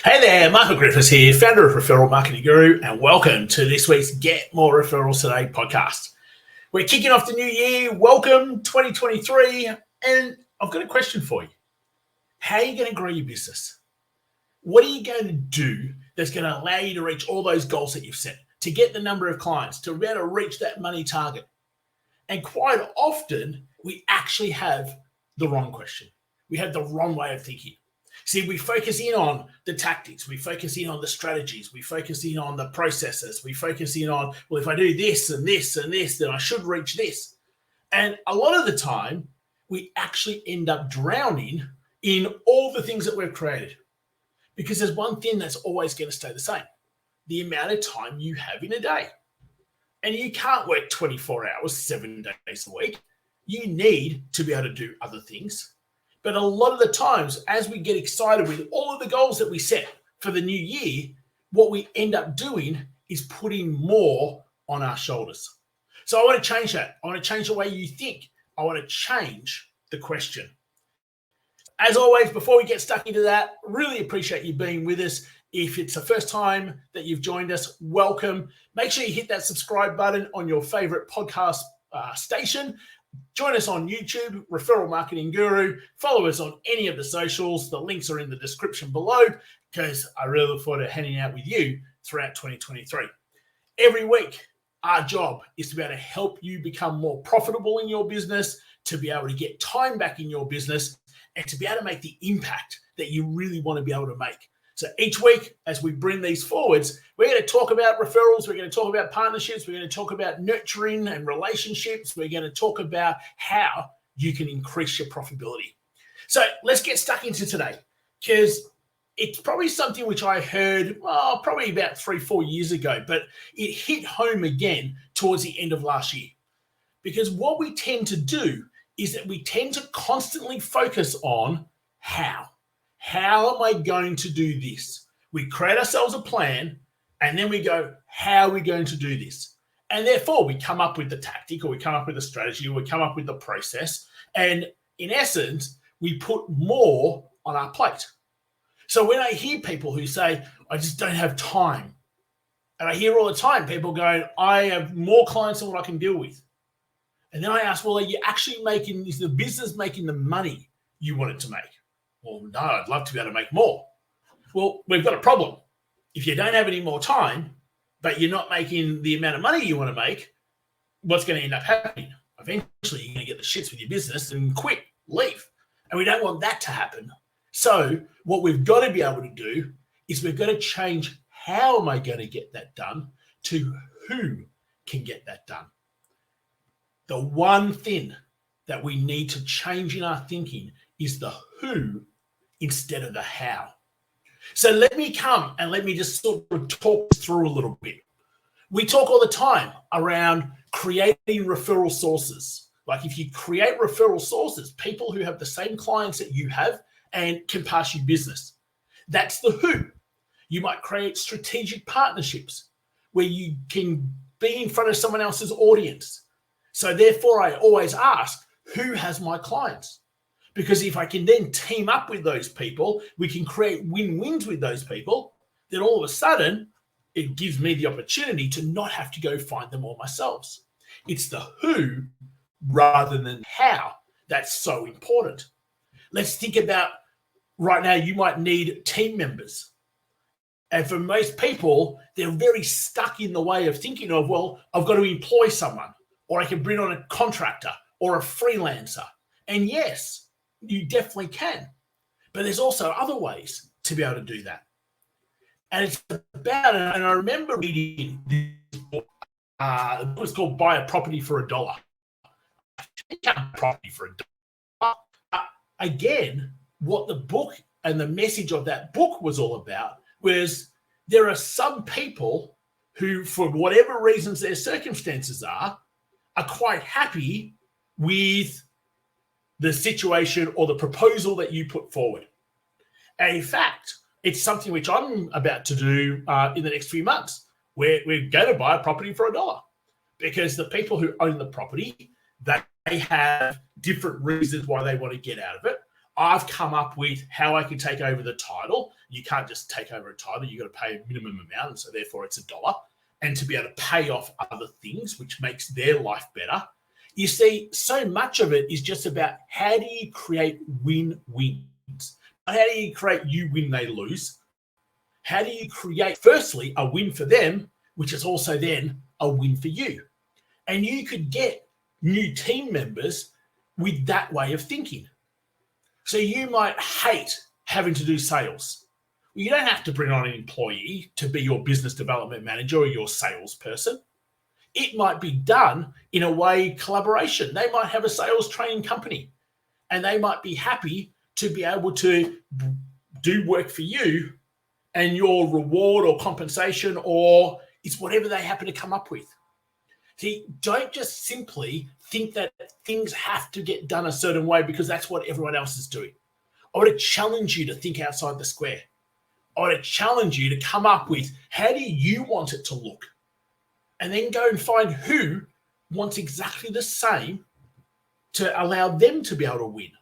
Hey there, Michael Griffiths here, founder of Referral Marketing Guru, and welcome to this week's Get More Referrals Today podcast. We're kicking off the new year. Welcome 2023, and I've got a question for you. How are you going to grow your business? What are you going to do that's going to allow you to reach all those goals that you've set, to get the number of clients, to be able to reach that money target? And quite often, we actually have the wrong question. We have the wrong way of thinking. See, we focus in on the tactics, we focus in on the strategies, we focus in on the processes, we focus in on, well, if I do this and this and this, then I should reach this. And a lot of the time, we actually end up drowning in all the things that we've created. Because there's one thing that's always going to stay the same: the amount of time you have in a day. And you can't work 24 hours, 7 days a week. You need to be able to do other things. But a lot of the times, as we get excited with all of the goals that we set for the new year, what we end up doing is putting more on our shoulders. So I want to change that. I want to change the way you think. I want to change the question. As always, before we get stuck into that, really appreciate you being with us. If it's the first time that you've joined us, welcome. Make sure you hit that subscribe button on your favorite podcast station. Join us on YouTube, Referral Marketing Guru. Follow us on any of the socials. The links are in the description below, because I really look forward to hanging out with you throughout 2023. Every week, our job is to be able to help you become more profitable in your business, to be able to get time back in your business, and to be able to make the impact that you really want to be able to make. So each week, as we bring these forwards, we're going to talk about referrals, we're going to talk about partnerships, we're going to talk about nurturing and relationships, we're going to talk about how you can increase your profitability. So let's get stuck into today, because it's probably something which I heard probably about 3-4 years ago, but it hit home again towards the end of last year. Because what we tend to do is that we tend to constantly focus on how. How am I going to do this? We create ourselves a plan, and then we go, how are we going to do this? And therefore, we come up with the tactic, or we come up with the strategy, or we come up with the process. And in essence, we put more on our plate. So when I hear people who say, I just don't have time, and I hear all the time people going, I have more clients than what I can deal with. And then I ask, well, are you actually is the business making the money you want it to make? Well, no, I'd love to be able to make more. Well, we've got a problem. If you don't have any more time, but you're not making the amount of money you want to make, what's going to end up happening? Eventually, you're going to get the shits with your business and quit, leave. And we don't want that to happen. So what we've got to be able to do is we've got to change how am I going to get that done to who can get that done. The one thing that we need to change in our thinking is the who instead of the how. So let me just sort of talk through a little bit. We talk all the time around creating referral sources. Like if you create referral sources, people who have the same clients that you have and can pass you business. That's the who. You might create strategic partnerships where you can be in front of someone else's audience. So therefore, I always ask, who has my clients? Because if I can then team up with those people, we can create win-wins with those people, then all of a sudden, it gives me the opportunity to not have to go find them all myself. It's the who rather than how that's so important. Let's think about right now, you might need team members. And for most people, they're very stuck in the way of thinking of, well, I've got to employ someone, or I can bring on a contractor or a freelancer. And yes, you definitely can. But there's also other ways to be able to do that. And it's about, and I remember reading this book, the book was called Buy a Property for $1. Property for $1. Again, what the book and the message of that book was all about was there are some people who, for whatever reasons their circumstances are quite happy with the situation or the proposal that you put forward. And in fact, it's something which I'm about to do in the next few months, where we're going to buy a property for $1, because the people who own the property, they have different reasons why they want to get out of it. I've come up with how I can take over the title. You can't just take over a title. You've got to pay a minimum amount, and so therefore it's $1. And to be able to pay off other things, which makes their life better. You see, so much of it is just about how do you create win-wins? How do you create you win, they lose? How do you create, firstly, a win for them, which is also then a win for you? And you could get new team members with that way of thinking. So you might hate having to do sales. Well, you don't have to bring on an employee to be your business development manager or your salesperson. It might be done in a way collaboration. They might have a sales training company and they might be happy to be able to do work for you, and your reward or compensation or it's whatever they happen to come up with. See, don't just simply think that things have to get done a certain way because that's what everyone else is doing. I want to challenge you to think outside the square. I want to challenge you to come up with how do you want it to look? And then go and find who wants exactly the same to allow them to be able to win.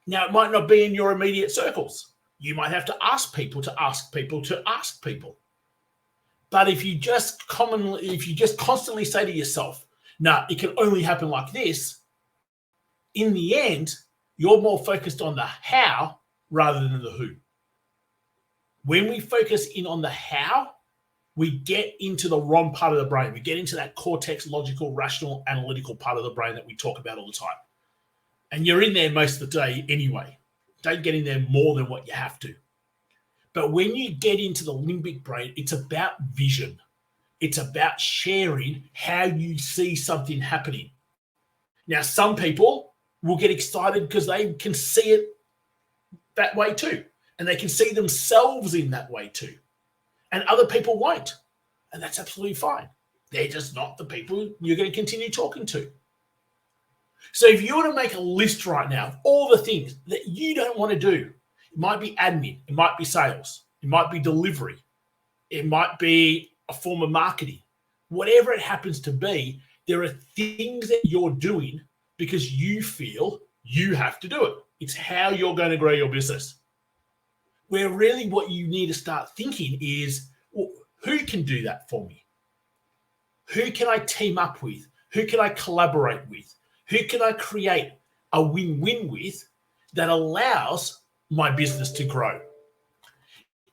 Now, it might not be in your immediate circles. You might have to ask people to ask people to ask people. But if you just constantly say to yourself, no, it can only happen like this, in the end, you're more focused on the how rather than the who. When we focus in on the how, we get into the wrong part of the brain. We get into that cortex, logical, rational, analytical part of the brain that we talk about all the time. And you're in there most of the day anyway. Don't get in there more than what you have to. But when you get into the limbic brain, it's about vision. It's about sharing how you see something happening. Now, some people will get excited because they can see it that way too. And they can see themselves in that way too. And other people won't. And that's absolutely fine. They're just not the people you're going to continue talking to. So if you were to make a list right now of all the things that you don't want to do, it might be admin, it might be sales, it might be delivery, it might be a form of marketing. Whatever it happens to be, there are things that you're doing because you feel you have to do it. It's how you're going to grow your business. Where really what you need to start thinking is, well, who can do that for me? Who can I team up with? Who can I collaborate with? Who can I create a win-win with that allows my business to grow?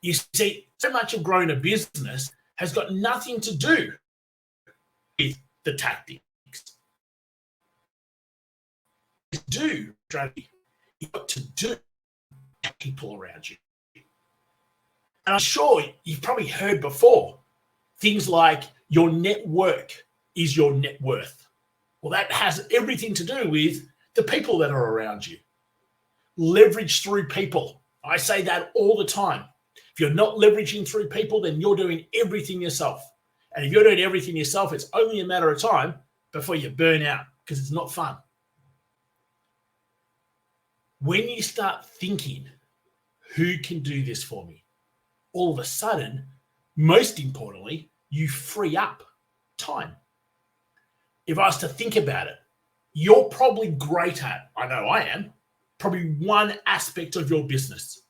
You see, so much of growing a business has got nothing to do with the tactics. Do strategy. You've got to do people around you. And I'm sure you've probably heard before things like your network is your net worth. Well, that has everything to do with the people that are around you. Leverage through people. I say that all the time. If you're not leveraging through people, then you're doing everything yourself. And if you're doing everything yourself, it's only a matter of time before you burn out because it's not fun. When you start thinking, who can do this for me? All of a sudden, most importantly, you free up time. If I was to think about it, you're probably great at, I know I am, probably one aspect of your business.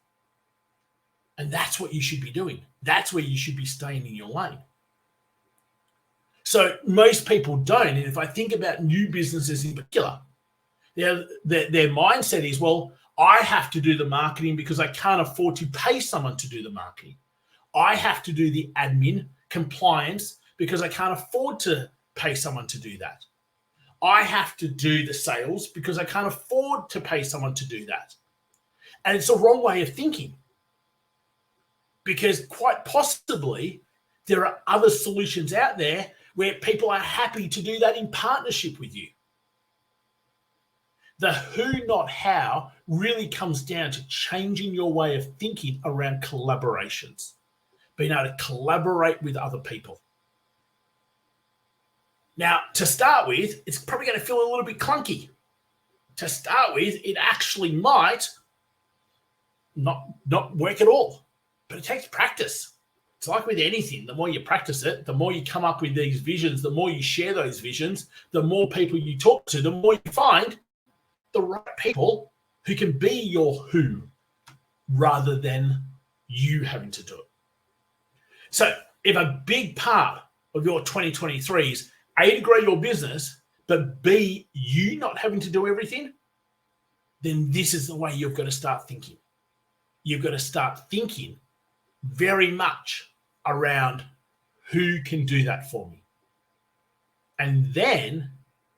And that's what you should be doing. That's where you should be staying in your lane. So most people don't. And if I think about new businesses in particular, their mindset is, well, I have to do the marketing because I can't afford to pay someone to do the marketing. I have to do the admin compliance because I can't afford to pay someone to do that. I have to do the sales because I can't afford to pay someone to do that. And it's a wrong way of thinking because quite possibly there are other solutions out there where people are happy to do that in partnership with you. The who, not how, really comes down to changing your way of thinking around collaborations, being able to collaborate with other people. Now, to start with, it's probably going to feel a little bit clunky. To start with, it actually might not work at all, but it takes practice. It's like with anything. The more you practice it, the more you come up with these visions, the more you share those visions, the more people you talk to, the more you find the right people who can be your who rather than you having to do it. So if a big part of your 2023 is A, to grow your business, but B, you not having to do everything, then this is the way you've got to start thinking. You've got to start thinking very much around who can do that for me. And then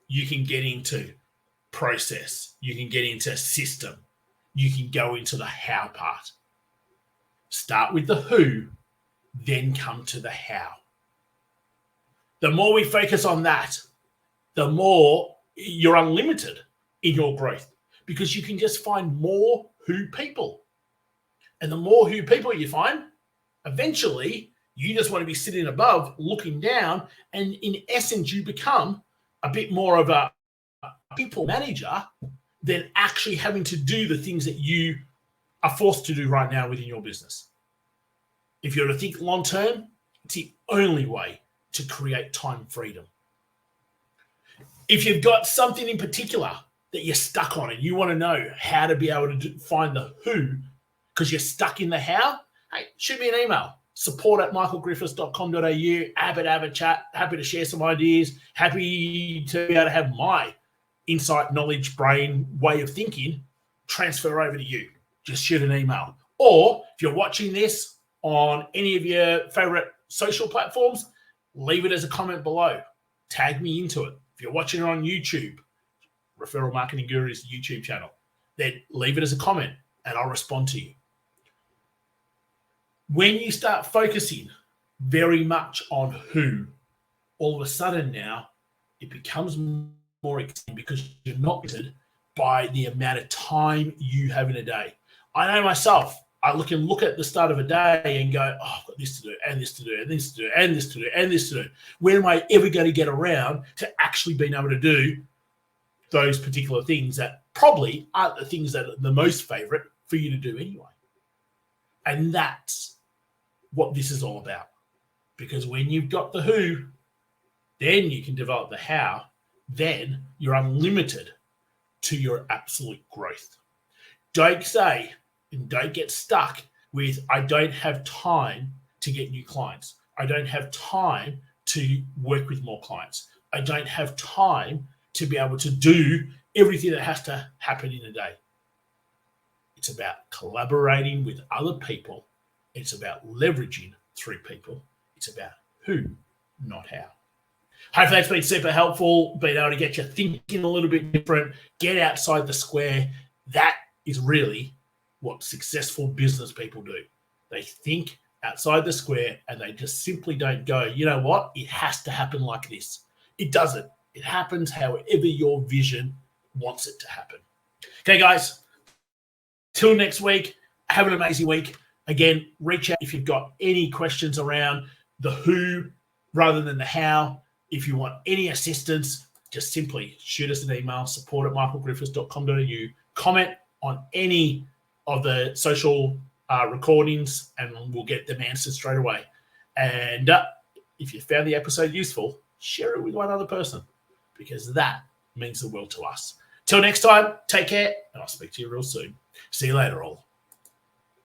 you can get into process. You can get into system. You can go into the how part. Start with the who, then come to the how. The more we focus on that, the more you're unlimited in your growth, because you can just find more who people. And the more who people you find, eventually you just want to be sitting above, looking down, and in essence, you become a bit more of a people manager than actually having to do the things that you are forced to do right now within your business. If you're to think long term, it's the only way to create time freedom. If you've got something in particular that you're stuck on and you want to know how to be able to find the who because you're stuck in the how, hey, shoot me an email, support@michaelgriffiths.com.au. Happy to have a chat, happy to share some ideas, happy to be able to have my insight, knowledge, brain way of thinking transfer over to you. Just shoot an email. Or if you're watching this on any of your favorite social platforms, leave it as a comment below. Tag me into it. If you're watching it on YouTube, Referral Marketing Guru's YouTube channel, then leave it as a comment and I'll respond to you. When you start focusing very much on who, all of a sudden now it becomes more exciting because you're not limited by the amount of time you have in a day. I know myself, I can look at the start of a day and go, oh, I've got this to do, and this to do, and this to do, and this to do, and this to do. When am I ever going to get around to actually being able to do those particular things that probably aren't the things that are the most favorite for you to do anyway? And that's what this is all about. Because when you've got the who, then you can develop the how, then you're unlimited to your absolute growth. Don't say and don't get stuck with, I don't have time to get new clients. I don't have time to work with more clients. I don't have time to be able to do everything that has to happen in a day. It's about collaborating with other people. It's about leveraging through people. It's about who, not how. Hopefully that's been super helpful, being able to get you thinking a little bit different, get outside the square. That is really what successful business people do. They think outside the square and they just simply don't go, you know what, it has to happen like this. It doesn't. It happens however your vision wants it to happen. Okay, guys, till next week, have an amazing week. Again, reach out if you've got any questions around the who rather than the how. If you want any assistance, just simply shoot us an email, support@michaelgriffiths.com.au. Comment on any of the social recordings and we'll get them answered straight away. And if you found the episode useful, share it with one other person because that means the world to us. Till next time, take care and I'll speak to you real soon. See you later all.